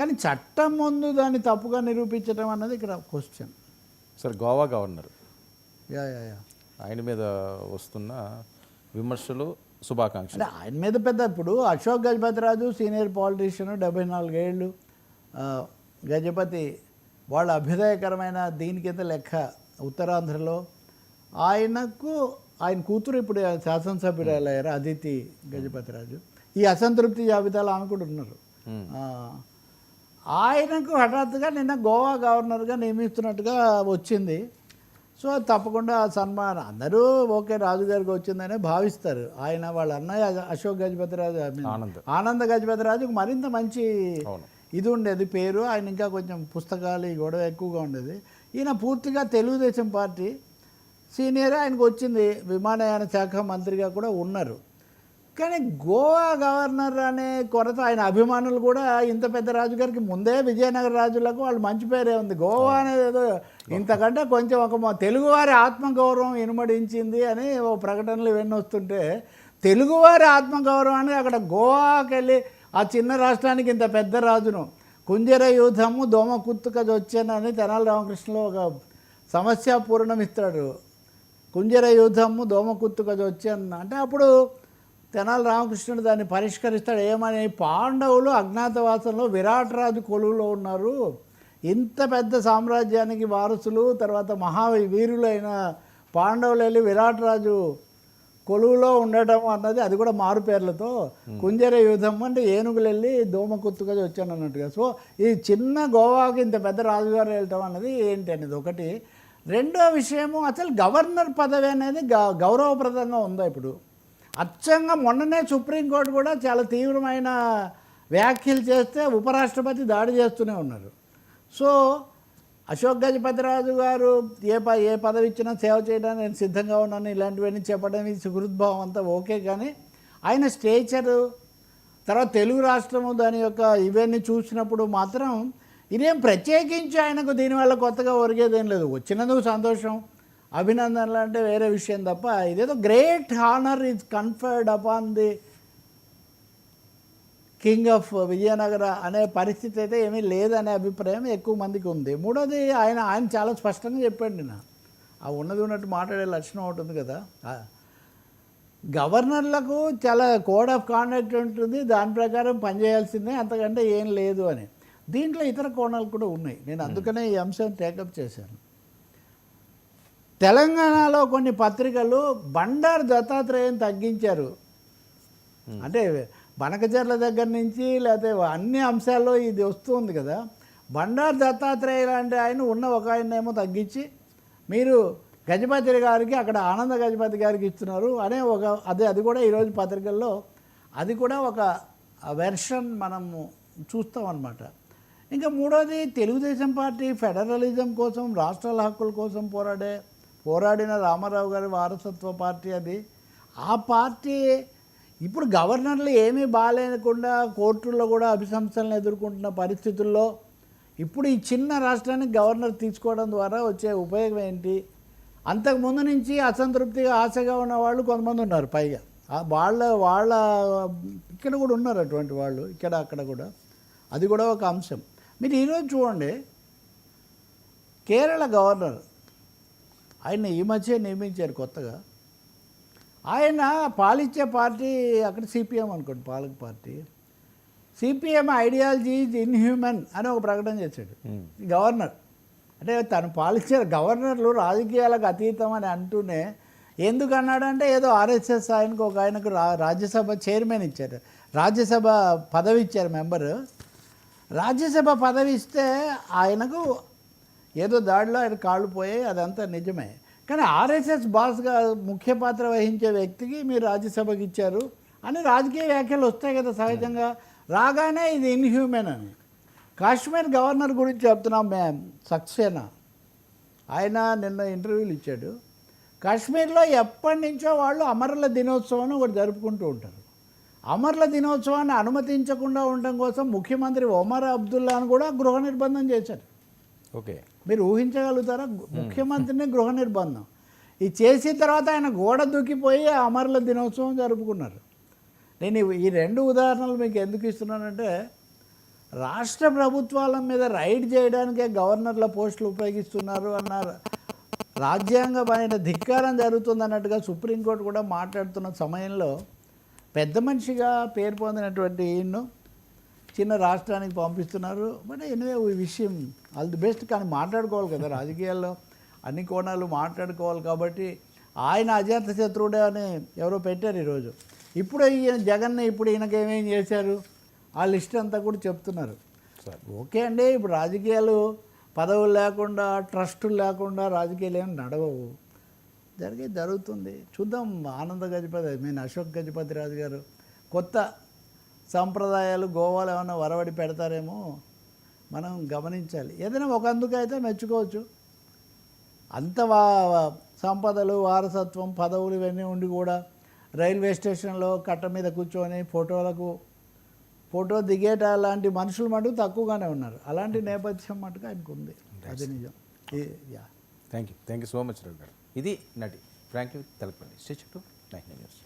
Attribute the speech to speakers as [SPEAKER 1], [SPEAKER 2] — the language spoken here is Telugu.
[SPEAKER 1] కానీ చట్టం ముందు దాన్ని తప్పుగా నిరూపించడం అన్నది ఇక్కడ question.
[SPEAKER 2] Sir Goa governor
[SPEAKER 1] yeah yeah yeah
[SPEAKER 2] ఆయన మీద వస్తున్న విమర్శలు, శుభాకాంక్షలు.
[SPEAKER 1] అంటే ఆయన మీద పెద్ద ఇప్పుడు అశోక్ గజపతిరాజు సీనియర్ పాలిటీషియన్, 74 ఏళ్ళు, గజపతి వాళ్ళ అభ్యుదయకరమైన దీని కింద లెక్క ఉత్తరాంధ్రలో. ఆయన కూతురు ఇప్పుడు శాసనసభ్యురాలయ్యారు, అదితి గజపతిరాజు. ఈ అసంతృప్తి జాబితాలో ఆమె కూడా ఉన్నారు. ఆయనకు హఠాత్తుగా నిన్న గోవా గవర్నర్గా నియమిస్తున్నట్టుగా వచ్చింది. సో తప్పకుండా సన్మానం అందరూ ఓకే రాజుగారికి వచ్చిందనే భావిస్తారు. ఆయన వాళ్ళ అన్నయ్య అశోక్ గజపతిరాజు, ఆనంద గజపతిరాజుకు మరింత మంచి ఇది ఉండేది పేరు. ఆయన ఇంకా కొంచెం పుస్తకాలు ఈ గొడవ ఎక్కువగా ఉండేది. ఈయన పూర్తిగా తెలుగుదేశం పార్టీ సీనియర్, ఆయనకు వచ్చింది. విమానయాన శాఖ మంత్రిగా కూడా ఉన్నారు. కానీ గోవా గవర్నర్ అనే కొరత, ఆయన అభిమానులు కూడా ఇంత పెద్ద రాజుగారికి ముందే విజయనగర రాజులకు వాళ్ళు మంచి పేరే ఉంది. గోవా అనేది ఏదో ఇంతకంటే కొంచెం ఒక తెలుగువారి ఆత్మగౌరవం ఇనుమడించింది అని ఓ ప్రకటనలు ఇవన్నీ వస్తుంటే, తెలుగువారి ఆత్మగౌరవాన్ని అక్కడ గోవాకి వెళ్ళి ఆ చిన్న రాష్ట్రానికి ఇంత పెద్ద రాజును కుంజర యూధము దోమ కుత్తుకది వచ్చానని తెనాలి రామకృష్ణలో ఒక సమస్యాపూర్ణం ఇస్తాడు. కుంజర యూధము దోమ కుత్తుకది వచ్చాను అంటే అప్పుడు తెనాలి రామకృష్ణుడు దాన్ని పరిష్కరిస్తాడు. ఏమని, పాండవులు అజ్ఞాతవాసంలో విరాట్ రాజు కొలువులో ఉన్నారు, ఇంత పెద్ద సామ్రాజ్యానికి వారసులు, తర్వాత మహావీరులైన పాండవులు వెళ్ళి విరాట్ రాజు కొలువులో ఉండటం అన్నది, అది కూడా మారు పేర్లతో, కుంజర యుద్ధం అంటే ఏనుగులు వెళ్ళి దోమ కుత్తుగా వచ్చాను అన్నట్టుగా. సో ఈ చిన్న గోవాకి ఇంత పెద్ద రాజుగారు వెళ్ళటం అన్నది ఏంటి అనేది ఒకటి. రెండో విషయము, అసలు గవర్నర్ పదవి అనేది గౌరవప్రదంగా ఉందా? ఇప్పుడు అచ్చంగా మొన్ననే సుప్రీంకోర్టు కూడా చాలా తీవ్రమైన వ్యాఖ్యలు చేస్తే ఉపరాష్ట్రపతి దాడి చేస్తూనే ఉన్నారు. సో అశోక్ గజపతిరాజు గారు ఏ పదవి ఇచ్చినా సేవ చేయడానికి నేను సిద్ధంగా ఉన్నాను ఇలాంటివన్నీ చెప్పడం, ఈ సుహృద్భావం అంతా ఓకే. కానీ ఆయన స్టేచరు, తర్వాత తెలుగు రాష్ట్రము దాని యొక్క ఇవన్నీ చూసినప్పుడు మాత్రం ఇదేం ప్రత్యేకించి ఆయనకు దీనివల్ల కొత్తగా ఒరిగేదేం లేదు. వచ్చినందుకు సంతోషం, అభినందనలు అంటే వేరే విషయం తప్ప, ఇదేదో great honour is conferred upon the king of Vijayanagara అనే పరిస్థితి అయితే ఏమీ లేదనే అభిప్రాయం ఎక్కువ మందికి ఉంది. మూడోది, ఆయన చాలా స్పష్టంగా చెప్పాడు నిన్న, ఆ ఉన్నది ఉన్నట్టు మాట్లాడే లక్షణం ఒకటి ఉంది కదా, గవర్నర్లకు చాలా కోడ్ ఆఫ్ కాండక్ట్ ఉంటుంది, దాని ప్రకారం పనిచేయాల్సిందే, అంతకంటే ఏం లేదు అని. దీంట్లో ఇతర కోణాలు కూడా ఉన్నాయి. నేను అందుకనే ఈ అంశం టేకప్ చేశాను. తెలంగాణలో కొన్ని పత్రికలు బండారు దత్తాత్రేయం తగ్గించారు అంటే బనకచర్ల దగ్గర నుంచి, లేకపోతే అన్ని అంశాల్లో ఇది వస్తుంది కదా. బండారు దత్తాత్రేయ లాంటి ఆయన ఉన్న ఒక ఆయన్నేమో తగ్గించి మీరు గజపతి గారికి అక్కడ ఆనంద గజపతి గారికి ఇస్తున్నారు అనే ఒక అది కూడా ఈరోజు పత్రికల్లో అది కూడా ఒక వెర్షన్ మనము చూస్తాం అన్నమాట. ఇంకా మూడోది, తెలుగుదేశం పార్టీ ఫెడరలిజం కోసం, రాష్ట్రాల హక్కుల కోసం పోరాడిన రామారావు గారి వారసత్వ పార్టీ అది. ఆ పార్టీ ఇప్పుడు గవర్నర్లు ఏమీ బాగాలేకుండా కోర్టుల్లో కూడా అభిశంసనలు ఎదుర్కొంటున్న పరిస్థితుల్లో ఇప్పుడు ఈ చిన్న రాష్ట్రానికి గవర్నర్ తీసుకోవడం ద్వారా వచ్చే ఉపయోగం ఏంటి? అంతకుముందు నుంచి అసంతృప్తిగా ఆశగా ఉన్న వాళ్ళు కొంతమంది ఉన్నారు. పైగా వాళ్ళ ఇక్కడ కూడా ఉన్నారు అటువంటి వాళ్ళు, ఇక్కడ అక్కడ కూడా. అది కూడా ఒక అంశం. మీరు ఈరోజు చూడండి, కేరళ గవర్నర్ ఆయన ఈ మధ్య నియమించారు కొత్తగా. ఆయన పాలించే పార్టీ అక్కడ సిపిఎం అనుకోండి, పాలక party. CPM ideology is inhuman అని ఒక ప్రకటన చేశాడు గవర్నర్. అంటే తను పాలించే గవర్నర్లు రాజకీయాలకు అతీతం అని అంటూనే, ఎందుకు అన్నాడంటే ఏదో ఆర్ఎస్ఎస్ ఆయనకు రాజ్యసభ చైర్మన్ ఇచ్చారు, రాజ్యసభ పదవి ఇచ్చారు మెంబరు. రాజ్యసభ పదవి ఇస్తే ఆయనకు ఏదో దాడిలో ఆయన కాళ్ళు పోయాయి, అదంతా నిజమే. కానీ ఆర్ఎస్ఎస్ బాస్గా ముఖ్య పాత్ర వహించే వ్యక్తికి మీరు రాజ్యసభకి ఇచ్చారు అని రాజకీయ వ్యాఖ్యలు వస్తాయి కదా సహజంగా. రాగానే ఇది ఇన్హ్యూమన్ అని. కాశ్మీర్ గవర్నర్ గురించి చెప్తున్నాం మేము, సక్సేనా. ఆయన నిన్న ఇంటర్వ్యూలు ఇచ్చాడు. కాశ్మీర్లో ఎప్పటి నుంచో వాళ్ళు అమరుల దినోత్సవాన్ని ఒకటి జరుపుకుంటూ ఉంటారు. అమరుల దినోత్సవాన్ని అనుమతించకుండా ఉండడం కోసం ముఖ్యమంత్రి ఒమర్ అబ్దుల్లాను కూడా గృహ నిర్బంధం చేశారు.
[SPEAKER 2] ఓకే,
[SPEAKER 1] మీరు ఊహించగలుగుతారా? ముఖ్యమంత్రిని గృహ నిర్బంధం ఇది చేసిన తర్వాత ఆయన గోడ దూకిపోయి అమరుల దినోత్సవం జరుపుకున్నారు. నేను ఈ రెండు ఉదాహరణలు మీకు ఎందుకు ఇస్తున్నానంటే, రాష్ట్ర ప్రభుత్వాల మీద రైడ్ చేయడానికే గవర్నర్ల పోస్టులు ఉపయోగిస్తున్నారు అన్నారు. రాజ్యాంగమైన ధిక్కారం జరుగుతుంది అన్నట్టుగా సుప్రీంకోర్టు కూడా మాట్లాడుతున్న సమయంలో పెద్ద మనిషిగా పేరు పొందినటువంటి ఈయన్ను చిన్న రాష్ట్రానికి పంపిస్తున్నారు. బట్ ఎనివే ఈ విషయం ఆల్ ది బెస్ట్. కానీ మాట్లాడుకోవాలి కదా, రాజకీయాల్లో అన్ని కోణాలు మాట్లాడుకోవాలి. కాబట్టి ఆయన అజాత శత్రువుడే అని ఎవరో పెట్టారు ఈరోజు. ఇప్పుడు ఈయన జగన్ని ఇప్పుడు ఈయనకేమేం చేశారు ఆ లిస్ట్ అంతా కూడా చెప్తున్నారు. ఓకే అండి, ఇప్పుడు రాజకీయాలు పదవులు లేకుండా ట్రస్టులు లేకుండా రాజకీయాలు ఏమి నడవవు. జరుగుతుంది చూద్దాం. ఆనంద గజపతి అశోక్ గజపతి రాజు గారు కొత్త సంప్రదాయాలు గోవాలో ఏమైనా వరవడి పెడతారేమో మనం గమనించాలి. ఏదైనా ఒక అందుకైతే మెచ్చుకోవచ్చు. అంత సంపదలు వారసత్వం పదవులు ఇవన్నీ ఉండి కూడా రైల్వే స్టేషన్లో కట్ట మీద కూర్చొని ఫోటో దిగేట లాంటి మనుషులు మటుకు తక్కువగానే ఉన్నారు. అలాంటి నేపథ్యం మటుకు ఆయనకు ఉంది. అది నిజం.
[SPEAKER 2] Thank you so much Rao గారు. ఇది నటి ఫ్రాంక్లీ తెలపల్లి. Stay to 9 news.